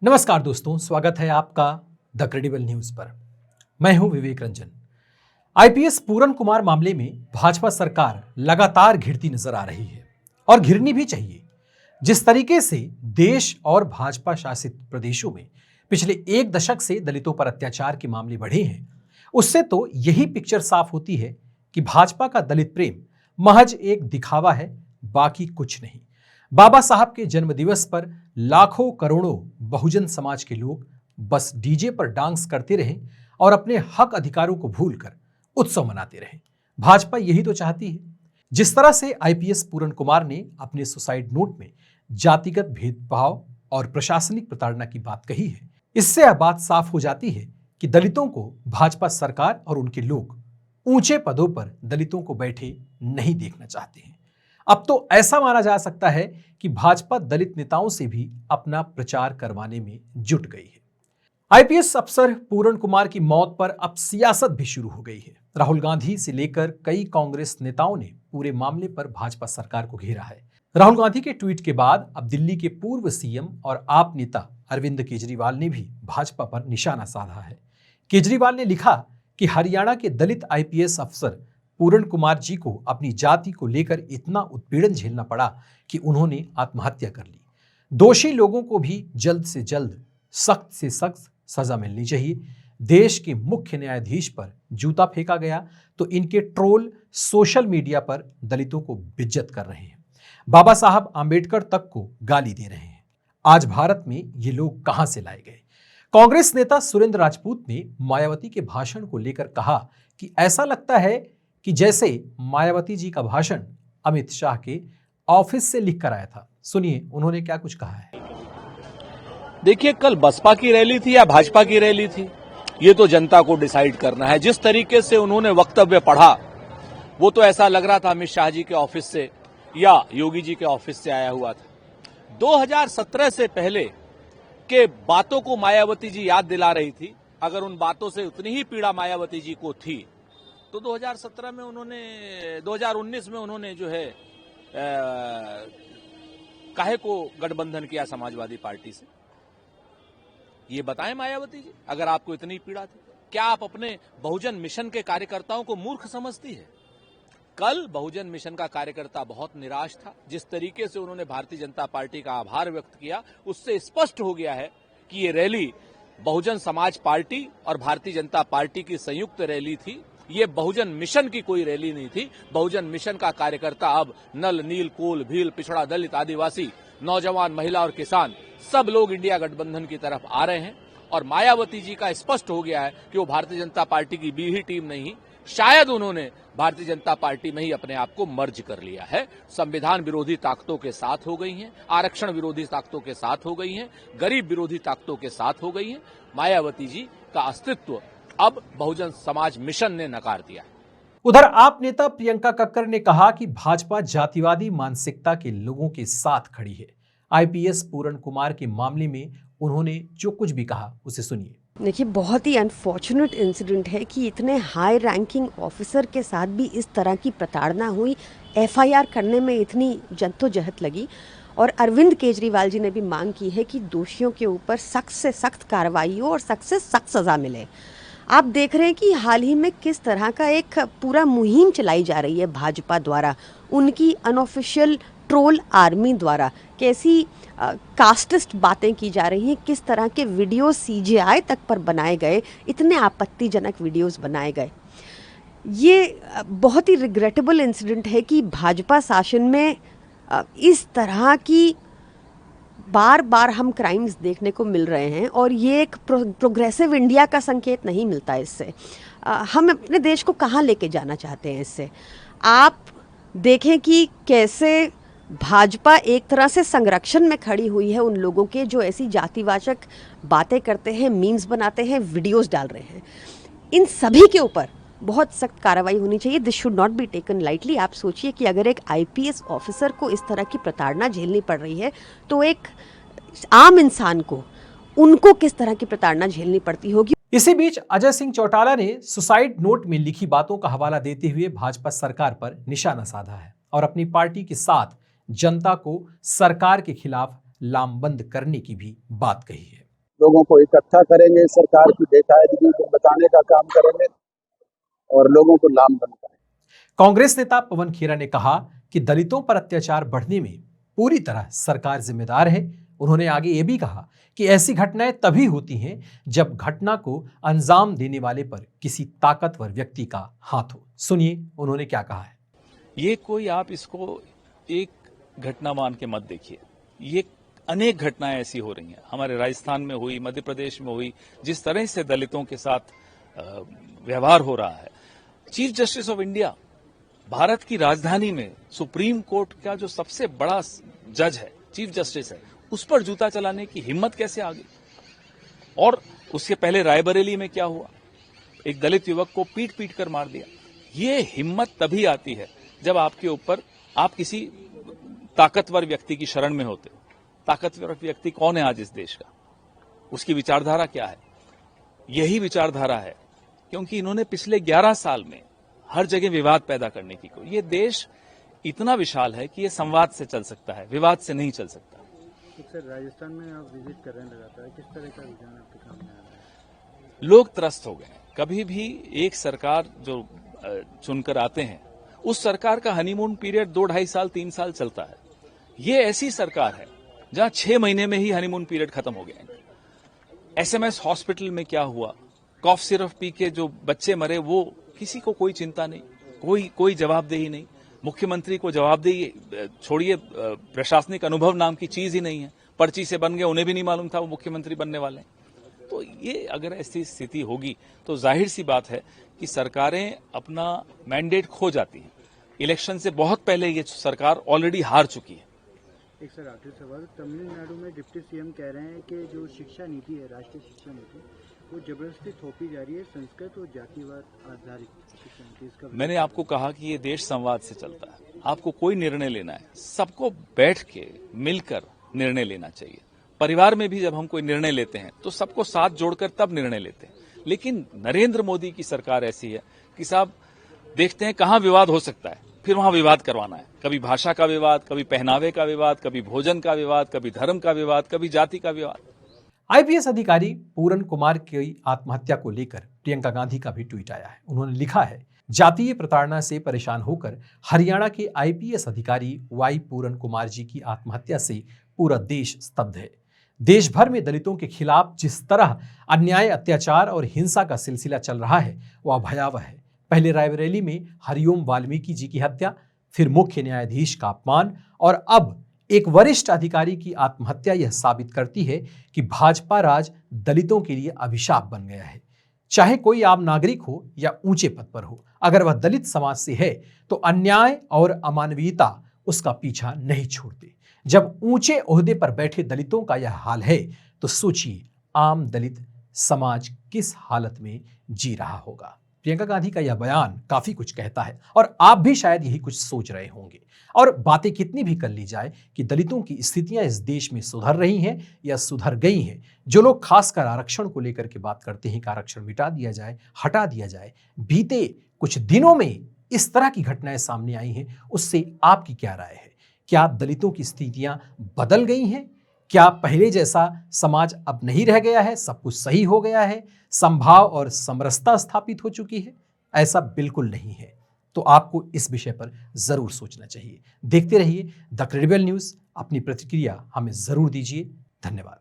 नमस्कार दोस्तों, स्वागत है आपका द क्रेडिबल न्यूज पर। मैं हूं विवेक रंजन। आईपीएस पूरन कुमार मामले में भाजपा सरकार लगातार घिरती नजर आ रही है और घिरनी भी चाहिए। जिस तरीके से देश और भाजपा शासित प्रदेशों में पिछले एक दशक से दलितों पर अत्याचार के मामले बढ़े हैं, उससे तो यही पिक्चर साफ होती है कि भाजपा का दलित प्रेम महज एक दिखावा है, बाकी कुछ नहीं। बाबा साहब के जन्मदिवस पर लाखों करोड़ों बहुजन समाज के लोग बस डीजे पर डांस करते रहे और अपने हक अधिकारों को भूलकर उत्सव मनाते रहे। भाजपा यही तो चाहती है। जिस तरह से आईपीएस पूरन कुमार ने अपने सुसाइड नोट में जातिगत भेदभाव और प्रशासनिक प्रताड़ना की बात कही है, इससे यह बात साफ हो जाती है कि दलितों को भाजपा सरकार और उनके लोग ऊंचे पदों पर दलितों को बैठे नहीं देखना चाहते हैं। अब तो ऐसा माना जा सकता है कि भाजपा दलित नेताओं से भी अपना प्रचार करवाने में जुट गई है। आईपीएस अफसर पूरन कुमार की मौत पर अब सियासत भी शुरू हो गई है। राहुल गांधी से लेकर कई कांग्रेस नेताओं ने पूरे मामले पर भाजपा सरकार को घेरा है। राहुल गांधी के ट्वीट के बाद अब दिल्ली के पूर्व सीएम और आप नेता अरविंद केजरीवाल ने भी भाजपा पर निशाना साधा है। केजरीवाल ने लिखा कि हरियाणा के दलित आईपीएस अफसर पूरन कुमार जी को अपनी जाति को लेकर इतना उत्पीड़न झेलना पड़ा कि उन्होंने आत्महत्या कर ली। दोषी लोगों को भी जल्द से जल्द सख्त से सख्त सजा मिलनी चाहिए। देश के मुख्य न्यायाधीश पर जूता फेंका गया तो इनके ट्रोल सोशल मीडिया पर दलितों को बेइज्जत कर रहे हैं। बाबा साहब आंबेडकर तक को गाली दे रहे हैं। आज भारत में ये लोग कहां से लाए गए? कांग्रेस नेता सुरेंद्र राजपूत ने मायावती के भाषण को लेकर कहा कि ऐसा लगता है कि जैसे मायावती जी का भाषण अमित शाह के ऑफिस से लिख कर आया था। सुनिए उन्होंने क्या कुछ कहा है। देखिए, कल बसपा की रैली थी या भाजपा की रैली थी, ये तो जनता को डिसाइड करना है। जिस तरीके से उन्होंने वक्तव्य पढ़ा, वो तो ऐसा लग रहा था अमित शाह जी के ऑफिस से या योगी जी के ऑफिस से आया हुआ था। 2017 से पहले के बातों को मायावती जी याद दिला रही थी। अगर उन बातों से उतनी ही पीड़ा मायावती जी को थी तो 2017 में उन्होंने 2019 में उन्होंने जो है काहे को गठबंधन किया समाजवादी पार्टी से, ये बताएं मायावती जी। अगर आपको इतनी पीड़ा थी, क्या आप अपने बहुजन मिशन के कार्यकर्ताओं को मूर्ख समझती है? कल बहुजन मिशन का कार्यकर्ता बहुत निराश था। जिस तरीके से उन्होंने भारतीय जनता पार्टी का आभार व्यक्त किया, उससे स्पष्ट हो गया है कि ये रैली बहुजन समाज पार्टी और भारतीय जनता पार्टी की संयुक्त रैली थी। ये बहुजन मिशन की कोई रैली नहीं थी। बहुजन मिशन का कार्यकर्ता अब नल, नील, कोल, भील, पिछड़ा, दलित, आदिवासी, नौजवान, महिला और किसान सब लोग इंडिया गठबंधन की तरफ आ रहे हैं। और मायावती जी का स्पष्ट हो गया है कि वो भारतीय जनता पार्टी की बी ही टीम नहीं, शायद उन्होंने भारतीय जनता पार्टी में ही अपने आप को मर्ज कर लिया है। संविधान विरोधी ताकतों के साथ हो गई हैं, आरक्षण विरोधी ताकतों के साथ हो गई हैं, गरीब विरोधी ताकतों के साथ हो गई हैं। मायावती जी का अस्तित्व अब बहुजन समाज मिशन ने नकार दिया। उधर आप नेता प्रियंका कक्कर ने कहा कि भाजपा जातिवादी मानसिकता के लोगों के साथ खड़ी है। आईपीएस पूरन कुमार के मामले में उन्होंने जो कुछ भी कहा उसे सुनिए। देखिए, बहुत ही अनफॉर्चुनेट इंसिडेंट है कि इतने हाई रैंकिंग ऑफिसर के साथ भी इस तरह की प्रताड़ना हुई। एफआईआर करने में इतनी जद्दोजहद लगी और अरविंद केजरीवाल जी ने भी मांग की है कि दोषियों के ऊपर सख्त से सख्त कार्रवाई हो और सख्त से सख्त सजा मिले। आप देख रहे हैं कि हाल ही में किस तरह का एक पूरा मुहिम चलाई जा रही है भाजपा द्वारा, उनकी अनऑफिशियल ट्रोल आर्मी द्वारा। कैसी कास्टिस्ट बातें की जा रही हैं, किस तरह के वीडियो सीजेआई तक पर बनाए गए, इतने आपत्तिजनक वीडियोस बनाए गए। ये बहुत ही रिग्रेटेबल इंसिडेंट है कि भाजपा शासन में इस तरह की बार बार हम क्राइम्स देखने को मिल रहे हैं और ये एक प्रोग्रेसिव इंडिया का संकेत नहीं मिलता इससे। हम अपने देश को कहाँ लेके जाना चाहते हैं इससे? आप देखें कि कैसे भाजपा एक तरह से संरक्षण में खड़ी हुई है उन लोगों के जो ऐसी जातिवाचक बातें करते हैं, मीम्स बनाते हैं, वीडियोस डाल रहे हैं। इन सभी के ऊपर बहुत सख्त कार्रवाई होनी चाहिए। This should not be taken lightly. आप सोचिए कि अगर एक आईपीएस ऑफिसर को इस तरह की प्रताड़ना झेलनी पड़ रही है तो एक आम इंसान को उनको किस तरह की प्रताड़ना झेलनी पड़ती होगी। इसी बीच अजय सिंह चौटाला ने सुसाइड नोट में लिखी बातों का हवाला देते हुए भाजपा सरकार पर निशाना साधा है और अपनी पार्टी के साथ जनता को सरकार के खिलाफ लामबंद करने की भी बात कही है। लोगों को इकट्ठा करेंगे, सरकार की बेकायदगी को बताने का काम करेंगे और लोगों को लामबंद करेंगे। कांग्रेस नेता पवन खेरा ने कहा कि दलितों पर अत्याचार बढ़ने में पूरी तरह सरकार जिम्मेदार है। उन्होंने आगे ये भी कहा कि ऐसी घटनाएं तभी होती हैं जब घटना को अंजाम देने वाले पर किसी ताकतवर व्यक्ति का हाथ हो। सुनिए उन्होंने क्या कहा है। ये कोई आप इसको एक घटना मान के मत देखिए, ये अनेक घटनाएं ऐसी हो रही हैं। हमारे राजस्थान में हुई, मध्य प्रदेश में हुई, जिस तरह से दलितों के साथ व्यवहार हो रहा है। Chief justice of India, Bharat की राजधानी में सुप्रीम कोर्ट का जो सबसे बड़ा जज है, चीफ जस्टिस है, उस पर जूता चलाने की हिम्मत कैसे आ गई? और उसके पहले रायबरेली में क्या हुआ, एक दलित युवक को पीट पीट कर मार दिया। ये हिम्मत तभी आती है जब आपके ऊपर आप किसी ताकतवर व्यक्ति की शरण में होते हो। ताकतवर व्यक्ति कौन है आज इस देश का? उसकी विचारधारा क्या है? यही विचारधारा है, क्योंकि इन्होंने पिछले 11 साल में हर जगह विवाद पैदा करने की कोशिश। ये देश इतना विशाल है कि ये संवाद से चल सकता है, विवाद से नहीं चल सकता। तो सर, राजस्थान में आप विजिट कर रहे हैं लगातार, किस तरह का रुझान आपके सामने आ रहा है? लोग त्रस्त हो गए। कभी भी एक सरकार जो चुनकर आते हैं, उस सरकार का हनीमून पीरियड 2-2.5 साल 3 साल चलता है। ये ऐसी सरकार है जहां 6 महीने में ही हनीमून पीरियड खत्म हो गया। SMS हॉस्पिटल में क्या हुआ, कॉफ सिरप पी के जो बच्चे मरे, वो किसी को कोई चिंता नहीं, कोई जवाबदेही नहीं। मुख्यमंत्री को जवाबदेही छोड़िए, प्रशासनिक अनुभव नाम की चीज ही नहीं है। पर्ची से बन गए, उन्हें भी नहीं मालूम था वो मुख्यमंत्री बनने वाले हैं। तो ये अगर ऐसी स्थिति होगी तो जाहिर सी बात है कि सरकारें अपना मैंडेट खो जाती हैं। इलेक्शन से बहुत पहले ये सरकार ऑलरेडी हार चुकी है। एक सर आखिरी सवाल, तमिलनाडु में डिप्टी सीएम कह रहे हैं कि जो शिक्षा नीति है, राष्ट्रीय शिक्षा नीति, वो जबरदस्ती थोपी जा रही है, संस्कृत और जातिवाद आधारित शिक्षा नीति। इसका मैंने आपको कहा कि ये देश संवाद से चलता है। आपको कोई निर्णय लेना है, सबको बैठ के मिलकर निर्णय लेना चाहिए। परिवार में भी जब हम कोई निर्णय लेते हैं तो सबको साथ जोड़कर तब निर्णय लेते हैं। लेकिन नरेंद्र मोदी की सरकार ऐसी है कि साहब देखते हैं कहां विवाद हो सकता है, फिर वहां विवाद करवाना है। कभी भाषा का विवाद, कभी पहनावे का विवाद, कभी भोजन का विवाद, कभी धर्म का विवाद, कभी जाति का विवाद। IPS अधिकारी पूरन कुमार की आत्महत्या को लेकर प्रियंका गांधी का भी ट्वीट आया है। उन्होंने लिखा है, जातीय प्रताड़ना से परेशान होकर हरियाणा के IPS अधिकारी वाई पूरन कुमार जी की आत्महत्या से पूरा देश स्तब्ध है। देश भर में दलितों के खिलाफ जिस तरह अन्याय, अत्याचार और हिंसा का सिलसिला चल रहा है वह भयावह है। पहले रायबरेली में हरिओम वाल्मीकि जी की हत्या, फिर मुख्य न्यायाधीश का अपमान और अब एक वरिष्ठ अधिकारी की आत्महत्या यह साबित करती है कि भाजपा राज दलितों के लिए अभिशाप बन गया है। चाहे कोई आम नागरिक हो या ऊंचे पद पर हो, अगर वह दलित समाज से है तो अन्याय और अमानवीयता उसका पीछा नहीं छोड़ते। जब ऊंचे ओहदे पर बैठे दलितों का यह हाल है तो सोचिए आम दलित समाज किस हालत में जी रहा होगा। प्रियंका गांधी का यह बयान काफी कुछ कहता है और आप भी शायद यही कुछ सोच रहे होंगे। और बातें कितनी भी कर ली जाए कि दलितों की स्थितियां इस देश में सुधर रही हैं या सुधर गई हैं, जो लोग खासकर आरक्षण को लेकर के बात करते हैं कि आरक्षण मिटा दिया जाए, हटा दिया जाए, बीते कुछ दिनों में इस तरह की घटनाएं सामने आई हैं, उससे आपकी क्या राय है? क्या दलितों की स्थितियां बदल गई हैं? क्या पहले जैसा समाज अब नहीं रह गया है, सब कुछ सही हो गया है, समभाव और समरसता स्थापित हो चुकी है? ऐसा बिल्कुल नहीं है। तो आपको इस विषय पर जरूर सोचना चाहिए। देखते रहिए द क्रेडिबल न्यूज। अपनी प्रतिक्रिया हमें जरूर दीजिए। धन्यवाद।